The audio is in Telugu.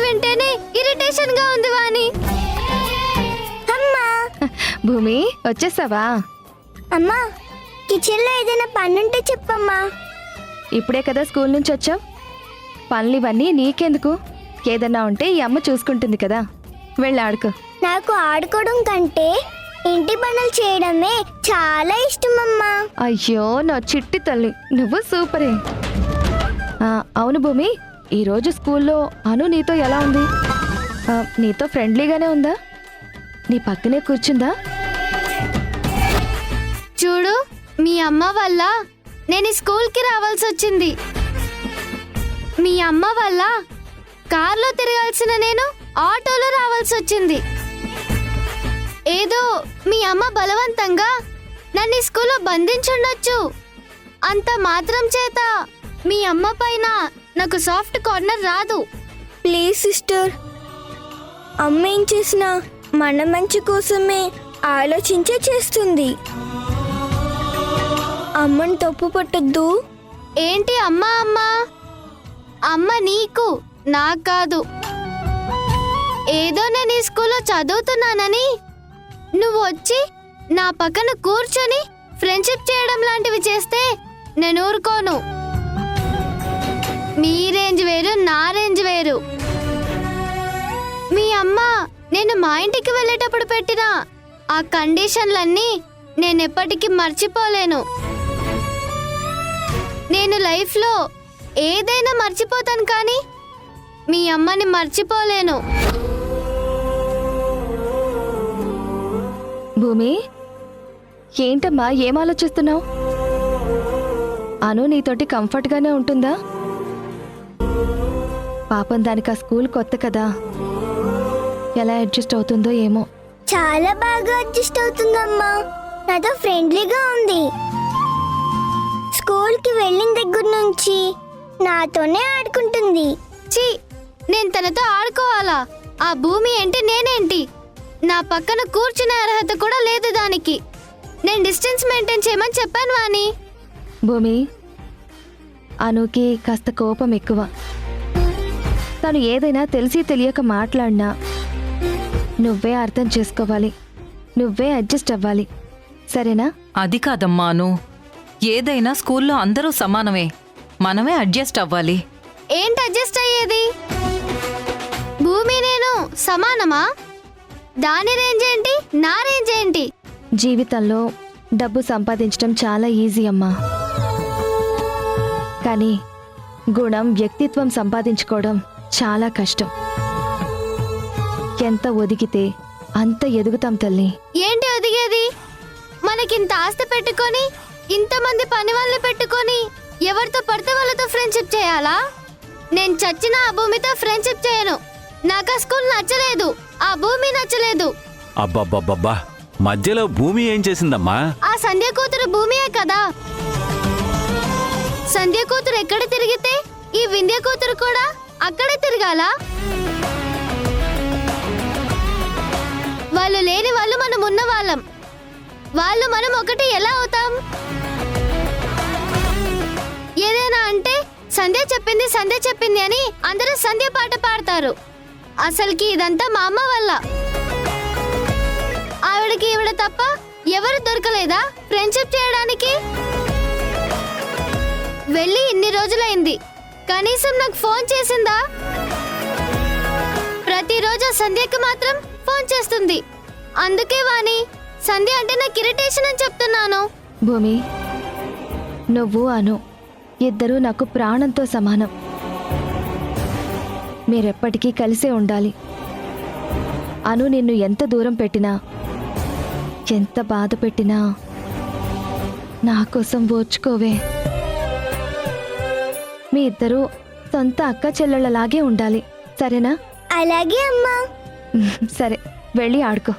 వింటేనే ఇరిటేషన్ గా ఉంది వాణి. అమ్మా భూమి వచ్చేసావా? అమ్మా కిచెన్ లో ఏదైనా పనుంటే చెప్పమ్మా. ఇప్పుడే కదా స్కూల్ నుంచి వచ్చావు, పనులు ఇవన్నీ నీకెందుకు? ఏదన్నా ఉంటే ఈ అమ్మ చూసుకుంటుంది కదా, వెళ్ళి ఆడుకో. నాకు ఆడుకోవడం కంటే ఇంటి పనులు చేయడమే చాలా ఇష్టం అమ్మా. అయ్యో నా చిట్టి తల్లి, నువ్వు సూపరే. అవును భూమి, ఈరోజు స్కూల్లో అను నీతో ఎలా ఉంది? నీతో ఫ్రెండ్లీగానే ఉందా? నీ పక్కనే కూర్చుందా? చూడు, మీ అమ్మ వల్ల నేను స్కూల్కి రావాల్సి వచ్చింది. మీ అమ్మ వల్ల కార్లో తిరగాల్సిన నేను ఆటోలో రావాల్సి వచ్చింది. ఏదో మీ అమ్మ బలవంతంగా నన్ను స్కూల్లో బంధించుండొచ్చు. అంత మాత్రం చేత మీ అమ్మ పైన నాకు సాఫ్ట్ కార్నర్ రాదు. ప్లీజ్ సిస్టర్, అమ్మ ఏం చేసినా మన మంచి కోసమే ఆలోచించే చేస్తుంది. అమ్మని తప్పు పట్టొద్దు. ఏంటి అమ్మ అమ్మ? అమ్మ నీకు, నాకు కాదు. ఏదో నేను ఈ స్కూల్లో చదువుతున్నానని నువ్వు వచ్చి నా పక్కన కూర్చొని ఫ్రెండ్షిప్ చేయడం లాంటివి చేస్తే నేను ఊరుకోను. మీ రేంజ్ వేరు, నా రేంజ్ వేరు. మీ అమ్మ నేను మా ఇంటికి వెళ్ళేటప్పుడు పెట్టిన ఆ కండిషన్లన్నీ నేనెప్పటికీ మర్చిపోలేను. నేను లైఫ్లో ఏదైనా మర్చిపోతాను, కానీ మీ అమ్మని మర్చిపోలేను. భూమి, ఏంటమ్మా ఏం ఆలోచిస్తున్నావు? అను నీతోటి కంఫర్ట్గానే ఉంటుందా? పాపం దానికి ఆ స్కూల్ కొత్త కదా, ఎలా అడ్జస్ట్ అవుతుందో ఏమో. చాలా బాగా అడ్జస్ట్ అవుతుందమ్మా. నాతో ఫ్రెండ్లీగా ఉంది. స్కూల్కి వెళ్ళిన దగ్గర నుంచి నాతోనే ఆడుకుంటుంది. ఛీ, నేను తనతో ఆడుకోవాలా? ఆ భూమి ఏంటి, నేనేంటి? నా పక్కన కూర్చునే అర్హత కూడా లేదు దానికి. నేను డిస్టెన్స్ మెయింటైన్ చేయమని చెప్పాను వాణి. భూమి, అనుకి కాస్త కోపం ఎక్కువ. తను ఏదైనా తెలిసి తెలియక మాట్లాడినా నువ్వే అర్థం చేసుకోవాలి, నువ్వే అడ్జస్ట్ అవ్వాలి, సరేనా? అది కాదమ్మా అను, ఏదైనా స్కూల్లో అందరూ సమానమే, మనమే అడ్జస్ట్ అవ్వాలి. ఏంటి అడ్జస్ట్ అయ్యేది? భూమి నేను సమానమా? దాని రేంజ్ ఏంటి, నా రేంజ్ ఏంటి? జీవితంలో డబ్బు సంపాదించడం చాలా ఈజీ అమ్మా, కానీ గుణం, వ్యక్తిత్వం సంపాదించుకోవడం చాలా కష్టం. ఎంత ఒదిగితే అంత ఎదుగుతాం తల్లి. ఏంటి ఒదిగేది? మనకింత ఆస్తి పెట్టుకొని, ఇంతమంది పని వాళ్ళని పెట్టుకొని ఎవరితో పడితే వాళ్ళతో ఫ్రెండ్షిప్ చేయాలా? నేను చచ్చిన ఆ భూమితో ఫ్రెండ్షిప్ చేయను. నాకు ఆ స్కూల్ నచ్చలేదు, ఆ భూమి నచ్చలేదు. అబ్బబ్బబ్బబ్బా, మధ్యలో భూమి ఏం చేసిందమ్మా? ఆ సంధ్య కూతురు భూమియే కదా. సంధ్య కూతురు ఎక్కడ తిరిగితే ఈ వింధ్య కూతురు కూడా అక్కడే తిరగాల. వాళ్ళు లేని వాళ్ళు మనం ఉన్న వాళ్ళం, వాళ్ళు మనం ఒకటి ఎలా అవుతాం? ఏదైనా అంటే సంధ్య చెప్పింది, సంధ్య చెప్పింది అని అందరూ సంధ్య పాట పాడతారు. అసలుకి ఇదంతా మా అమ్మ వల్ల. ఆవిడకి ఈవిడ తప్ప ఎవరు దొరకలేదా ఫ్రెండ్షిప్ చేయడానికి? వెళ్ళి ఇన్ని రోజులైంది, కనీసం నాకు ఫోన్ చేసిందా? ప్రతిరోజు సంధ్యకి మాత్రం ఫోన్ చేస్తుంది. అందుకే వాణి, సంధ్య అంటే నాకు ఇరిటేషన్ అని చెప్తున్నాను. భూమి, నువ్వు అను ఇద్దరూ నాకు ప్రాణంతో సమానం. మీరెప్పటికీ కలిసే ఉండాలి. అను నిన్ను ఎంత దూరం పెట్టినా, ఎంత బాధ పెట్టినా నా కోసం ఓర్చుకోవే. మీ ఇద్దరూ సొంత అక్క చెల్లెళ్ళలాగే ఉండాలి, సరేనా? అలాగే అమ్మా. సరే, వెళ్ళి ఆడుకో.